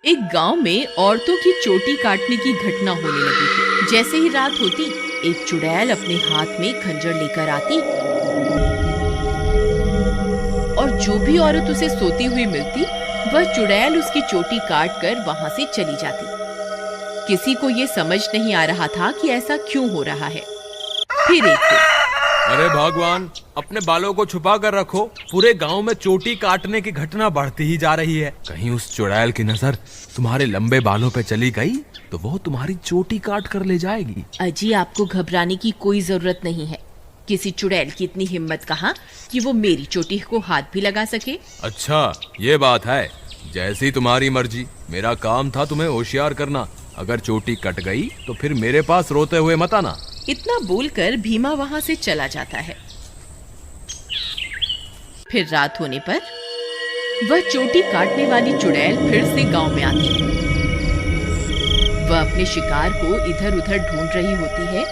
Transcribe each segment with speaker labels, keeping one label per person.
Speaker 1: एक गांव में औरतों की चोटी काटने की घटना होने लगी थी। जैसे ही रात होती, एक चुड़ैल अपने हाथ में खंजर लेकर आती और जो भी औरत उसे सोती हुई मिलती, वह चुड़ैल उसकी चोटी काट कर वहां से चली जाती। किसी को ये समझ नहीं आ रहा था कि ऐसा क्यों हो रहा है। फिर एक दिन,
Speaker 2: अरे भगवान, अपने बालों को छुपा कर रखो। पूरे गांव में चोटी काटने की घटना बढ़ती ही जा रही है। कहीं उस चुड़ैल की नजर तुम्हारे लंबे बालों पे चली गई तो वो तुम्हारी चोटी काट कर ले जाएगी।
Speaker 1: अजी, आपको घबराने की कोई जरूरत नहीं है। किसी चुड़ैल की इतनी हिम्मत कहाँ कि वो मेरी चोटी को हाथ भी लगा सके।
Speaker 2: अच्छा, ये बात है। जैसी तुम्हारी मर्जी। मेरा काम था तुम्हें होशियार करना। अगर चोटी कट गई तो फिर मेरे पास रोते हुए मत आना।
Speaker 1: इतना बोलकर भीमा वहां से चला जाता है। फिर रात होने पर वह चोटी काटने वाली चुड़ैल फिर से गांव में आती है। वह अपने शिकार को इधर उधर ढूंढ रही होती है।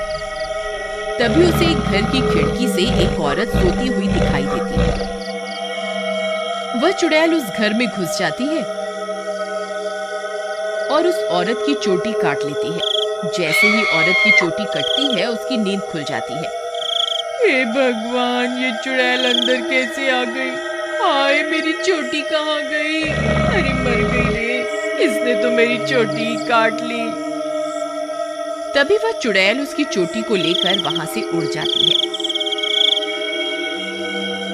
Speaker 1: तभी उसे एक घर की खिड़की से एक औरत सोती हुई दिखाई देती है। वह चुड़ैल उस घर में घुस जाती है और उस औरत की चोटी काट लेती है। जैसे ही औरत की चोटी कटती है, उसकी नींद खुल जाती है। हे भगवान, ये चुड़ैल अंदर कैसे आ गई? हाय, मेरी चोटी कहाँ गई? अरे मर गई रे, इसने तो मेरी चोटी काट ली। तभी वह चुड़ैल उसकी चोटी को लेकर वहां से उड़ जाती है।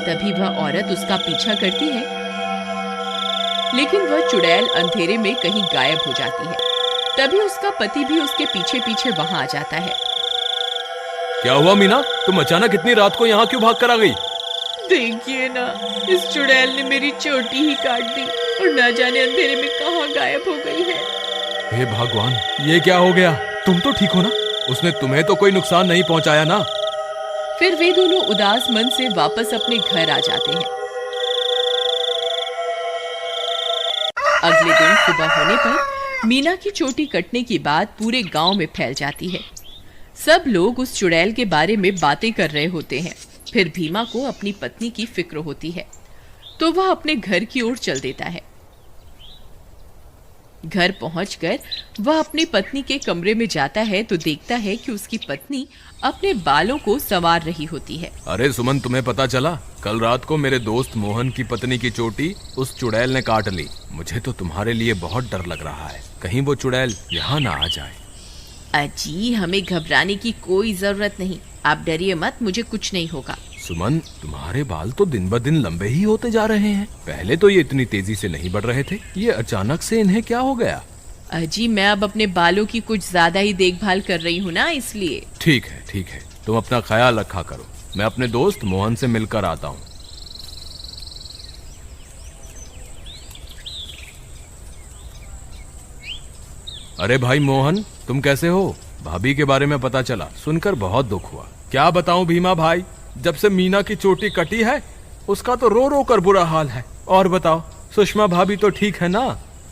Speaker 1: तभी वह औरत उसका पीछा करती है, लेकिन वह चुड़ैल अंधेरे में कहीं गायब हो जाती है। तभी उसका पति भी उसके पीछे पीछे वहां आ जाता है।
Speaker 2: क्या हुआ मीना, तुम अचानक इतनी रात को यहाँ क्यों भाग कर आ गई?
Speaker 1: देखिए ना, इस चुड़ैल ने मेरी चोटी ही काट दी और न जाने अंधेरे में कहाँ गायब हो गई है।
Speaker 2: हे भगवान, ये क्या हो गया? तुम तो ठीक हो ना? उसने तुम्हें तो कोई नुकसान नहीं पहुंचाया ना?
Speaker 1: फिर वे दोनों उदास मन से वापस अपने घर आ जाते हैं। अगले दिन सुबह होने पर मीना की चोटी कटने की बात पूरे गांव में फैल जाती है। सब लोग उस चुड़ैल के बारे में बातें कर रहे होते हैं। फिर भीमा को अपनी पत्नी की फिक्र होती है, तो वह अपने घर की ओर चल देता है। घर पहुंचकर वह अपनी पत्नी के कमरे में जाता है तो देखता है कि उसकी पत्नी अपने बालों को संवार रही होती है।
Speaker 2: अरे सुमन, तुम्हें पता चला? कल रात को मेरे दोस्त मोहन की पत्नी की चोटी उस चुड़ैल ने काट ली। मुझे तो तुम्हारे लिए बहुत डर लग रहा है। कहीं वो चुड़ैल यहाँ ना आ जाए।
Speaker 1: अजी, हमें घबराने की कोई जरूरत नहीं। आप डरिए मत, मुझे कुछ नहीं होगा।
Speaker 2: सुमन, तुम्हारे बाल तो दिन ब दिन लंबे ही होते जा रहे हैं। पहले तो ये इतनी तेजी से नहीं बढ़ रहे थे। ये अचानक से इन्हें क्या हो गया?
Speaker 1: अजी, मैं अब अपने बालों की कुछ ज्यादा ही देखभाल कर रही हूँ ना, इसलिए।
Speaker 2: ठीक है, ठीक है। तुम अपना ख्याल रखा करो। मैं अपने दोस्त मोहन से मिलकर आता हूँ। अरे भाई मोहन, तुम कैसे हो? भाभी के बारे में पता चला, सुनकर बहुत दुख हुआ। क्या बताऊं भीमा भाई, जब से मीना की चोटी कटी है उसका तो रो रो कर बुरा हाल है। और बताओ, सुषमा भाभी तो ठीक है ना?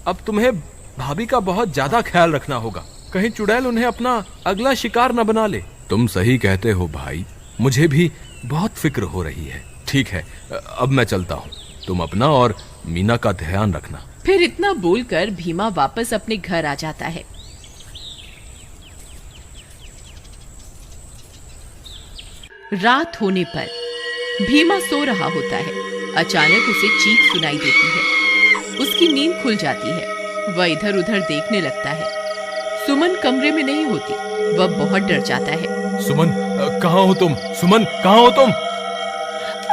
Speaker 2: अब तुम्हें भाभी का बहुत ज्यादा ख्याल रखना होगा, कहीं चुड़ैल उन्हें अपना अगला शिकार न बना ले। तुम सही कहते हो भाई, मुझे भी बहुत फिक्र हो रही है। ठीक है, अब मैं चलता हूँ। तुम अपना और मीना का ध्यान रखना।
Speaker 1: फिर इतना बोलकर भीमा वापस अपने घर आ जाता है। रात होने पर भीमा सो रहा होता है। अचानक उसे चीख सुनाई देती है। उसकी नींद खुल जाती है। वह इधर उधर देखने लगता है। सुमन कमरे में नहीं होती। वह बहुत डर जाता है।
Speaker 2: सुमन, कहाँ हो तुम? सुमन, कहाँ हो तुम?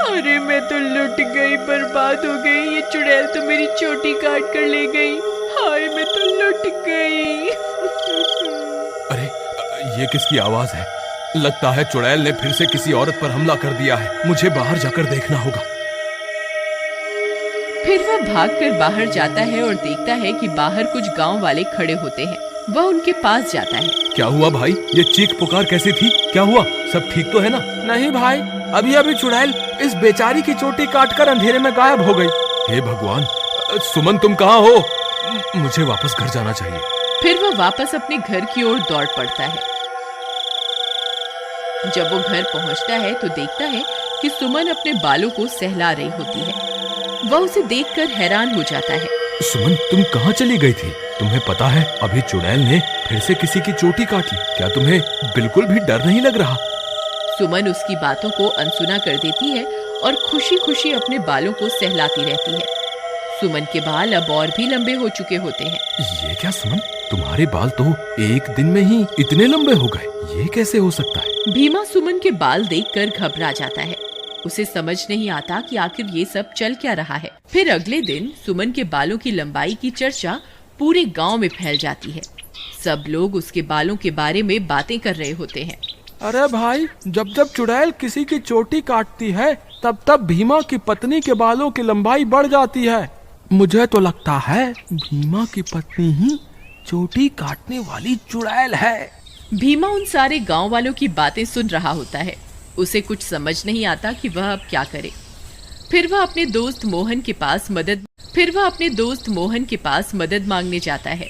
Speaker 1: अरे, मैं तो लुट गई, बर्बाद हो गई। ये चुड़ैल तो मेरी चोटी काट कर ले गई। हाय, मैं तो लुट गई।
Speaker 2: अरे, ये किसकी आवाज है? लगता है चुड़ैल ने फिर से किसी औरत पर हमला कर दिया है। मुझे बाहर जाकर देखना होगा।
Speaker 1: फिर वह भागकर बाहर जाता है और देखता है कि बाहर कुछ गांव वाले खड़े होते हैं। वह उनके पास जाता है।
Speaker 2: क्या हुआ भाई? ये चीख पुकार कैसी थी? क्या हुआ? सब ठीक तो है ना? नहीं भाई, अभी अभी चुड़ैल इस बेचारी की चोटी काटकर अंधेरे में गायब हो गई। हे भगवान, सुमन तुम कहाँ हो? मुझे वापस घर जाना चाहिए।
Speaker 1: फिर वह वापस अपने घर की ओर दौड़ पड़ता है। जब वो घर पहुंचता है तो देखता है कि सुमन अपने बालों को सहला रही होती है। वह उसे देखकर हैरान हो जाता है।
Speaker 2: सुमन, तुम कहाँ चली गई थी? तुम्हें पता है अभी चुड़ैल ने फिर से किसी की चोटी काटी। क्या तुम्हें बिल्कुल भी डर नहीं लग रहा?
Speaker 1: सुमन उसकी बातों को अनसुना कर देती है और खुशी खुशी अपने बालों को सहलाती रहती है। सुमन के बाल अब और भी लंबे हो चुके होते हैं।
Speaker 2: ये क्या सुमन, तुम्हारे बाल तो एक दिन में ही इतने लंबे हो गए, ये कैसे हो सकता है?
Speaker 1: भीमा सुमन के बाल देखकर घबरा जाता है। उसे समझ नहीं आता कि आखिर ये सब चल क्या रहा है। फिर अगले दिन सुमन के बालों की लंबाई की चर्चा पूरे गांव में फैल जाती है। सब लोग उसके बालों के बारे में बातें कर रहे होते हैं।
Speaker 2: अरे भाई, जब जब चुड़ैल किसी की चोटी काटती है तब तब भीमा की पत्नी के बालों की लंबाई बढ़ जाती है। मुझे तो लगता है भीमा की पत्नी ही चोटी काटने वाली चुड़ैल है।
Speaker 1: भीमा उन सारे गांव वालों की बातें सुन रहा होता है। उसे कुछ समझ नहीं आता कि वह अब क्या करे। फिर वह अपने दोस्त मोहन के पास मदद मांगने जाता है।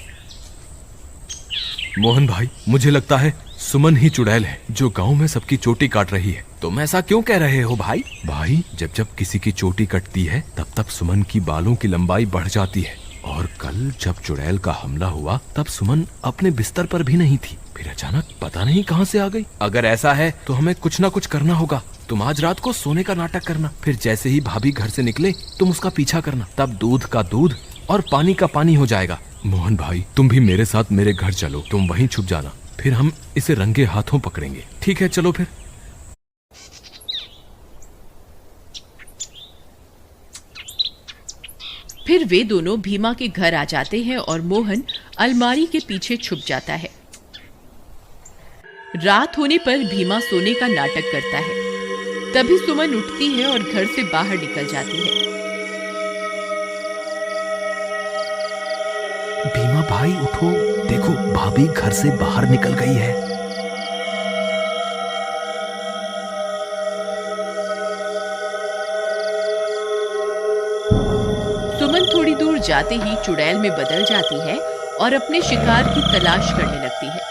Speaker 2: मोहन भाई, मुझे लगता है सुमन ही चुड़ैल है जो गांव में सबकी चोटी काट रही है। तुम ऐसा क्यों कह रहे हो भाई? भाई, जब जब किसी की चोटी कटती है तब तब सुमन की बालों की लंबाई बढ़ जाती है। और कल जब चुड़ैल का हमला हुआ तब सुमन अपने बिस्तर पर भी नहीं थी, फिर अचानक पता नहीं कहां से आ गई। अगर ऐसा है तो हमें कुछ ना कुछ करना होगा। तुम आज रात को सोने का नाटक करना, फिर जैसे ही भाभी घर से निकले तुम उसका पीछा करना, तब दूध का दूध और पानी का पानी हो जाएगा। मोहन भाई, तुम भी मेरे साथ मेरे घर चलो, तुम वहीं छुप जाना, फिर हम इसे रंगे हाथों पकड़ेंगे। ठीक है, चलो फिर।
Speaker 1: फिर वे दोनों भीमा के घर आ जाते हैं और मोहन अलमारी के पीछे छुप जाता है। रात होने पर भीमा सोने का नाटक करता है। तभी सुमन उठती है और घर से बाहर निकल जाती है।
Speaker 2: भीमा भाई उठो, देखो भाभी घर से बाहर निकल गई है।
Speaker 1: सुमन थोड़ी दूर जाते ही चुड़ैल में बदल जाती है और अपने शिकार की तलाश करने लगती है।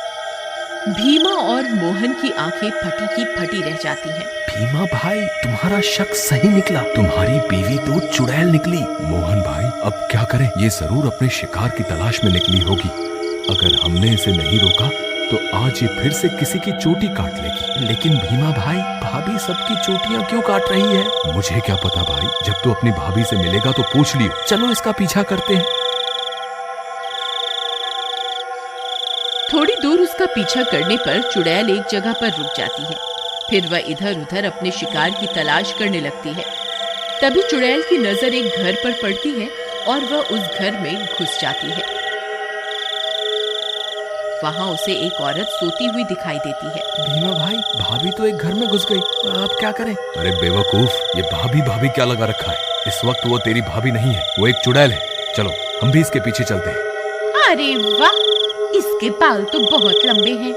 Speaker 1: भीमा और मोहन की आंखें फटी की फटी रह जाती हैं।
Speaker 2: भीमा भाई, तुम्हारा शक सही निकला, तुम्हारी बीवी तो चुड़ैल निकली। मोहन भाई, अब क्या करें? ये जरूर अपने शिकार की तलाश में निकली होगी। अगर हमने इसे नहीं रोका तो आज ये फिर से किसी की चोटी काट लेगी। लेकिन भीमा भाई, भाभी सबकी चोटियां क्यों काट रही है? मुझे क्या पता भाई, जब तू अपनी भाभी से मिलेगा तो पूछ लियो। चलो इसका पीछा करते हैं।
Speaker 1: थोड़ी दूर उसका पीछा करने पर चुड़ैल एक जगह पर रुक जाती है। फिर वह इधर उधर अपने शिकार की तलाश करने लगती है। तभी चुड़ैल की नजर एक घर पर पड़ती है और वह उस घर में घुस जाती है। वहां उसे एक औरत सोती हुई दिखाई देती है।
Speaker 2: भीमा भाई, भाभी तो एक घर में घुस गई, अब क्या करें? अरे बेवकूफ, ये भाभी भाभी क्या लगा रखा है? इस वक्त वो तेरी भाभी नहीं है, वो एक चुड़ैल है। चलो हम भी इसके पीछे चलते हैं।
Speaker 1: अरे वाह, इसके बाल तो बहुत लंबे हैं,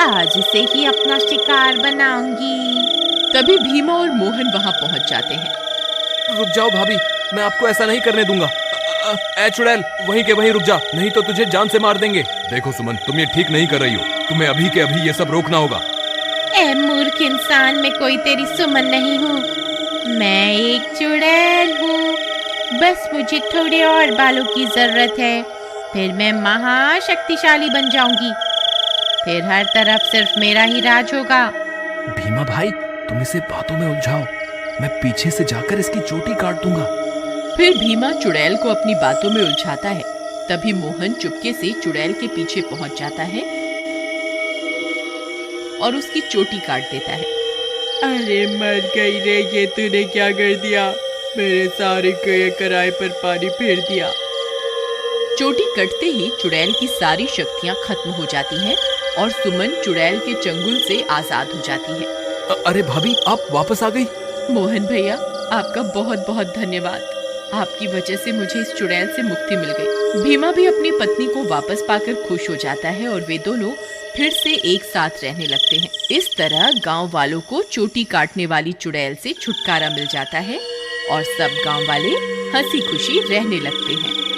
Speaker 1: आज इसे ही अपना शिकार बनाऊंगी। तभी भीमा और मोहन वहां पहुंच जाते हैं।
Speaker 2: रुक जाओ भाभी, मैं आपको ऐसा नहीं करने दूंगा। ए चुड़ैल, वहीं के वहीं रुक जा, नहीं तो तुझे जान से मार देंगे। देखो सुमन, तुम ये ठीक नहीं कर रही हो, तुम्हें अभी के अभी ये सब रोकना होगा।
Speaker 1: ए मूर्ख इंसान, मैं कोई तेरी सुमन नहीं हूँ, मैं एक चुड़ैल हूँ। बस मुझे थोड़े और बालों की जरूरत है, फिर मैं महाशक्तिशाली बन जाऊंगी। फिर हर तरफ सिर्फ मेरा ही राज होगा।
Speaker 2: भीमा भाई, तुम इसे बातों में उलझाओ, मैं पीछे से जाकर इसकी चोटी काट दूंगा।
Speaker 1: फिर भीमा चुड़ैल को अपनी बातों में उलझाता है। तभी मोहन चुपके से चुड़ैल के पीछे पहुंच जाता है और उसकी चोटी काट देता है। अरे मर गई रे, ये तूने क्या कर दिया? मेरे सारे कराए पर पानी फेर दिया। चोटी कटते ही चुड़ैल की सारी शक्तियां खत्म हो जाती हैं और सुमन चुड़ैल के चंगुल से आजाद हो जाती है।
Speaker 2: अरे भाभी, आप वापस आ गई?
Speaker 1: मोहन भैया, आपका बहुत बहुत धन्यवाद। आपकी वजह से मुझे इस चुड़ैल से मुक्ति मिल गई। भीमा भी अपनी पत्नी को वापस पाकर खुश हो जाता है और वे दोनों फिर से एक साथ रहने लगते हैं। इस तरह गांव वालों को चोटी काटने वाली चुड़ैल से छुटकारा मिल जाता है और सब गांव वाले हंसी खुशी रहने लगते हैं।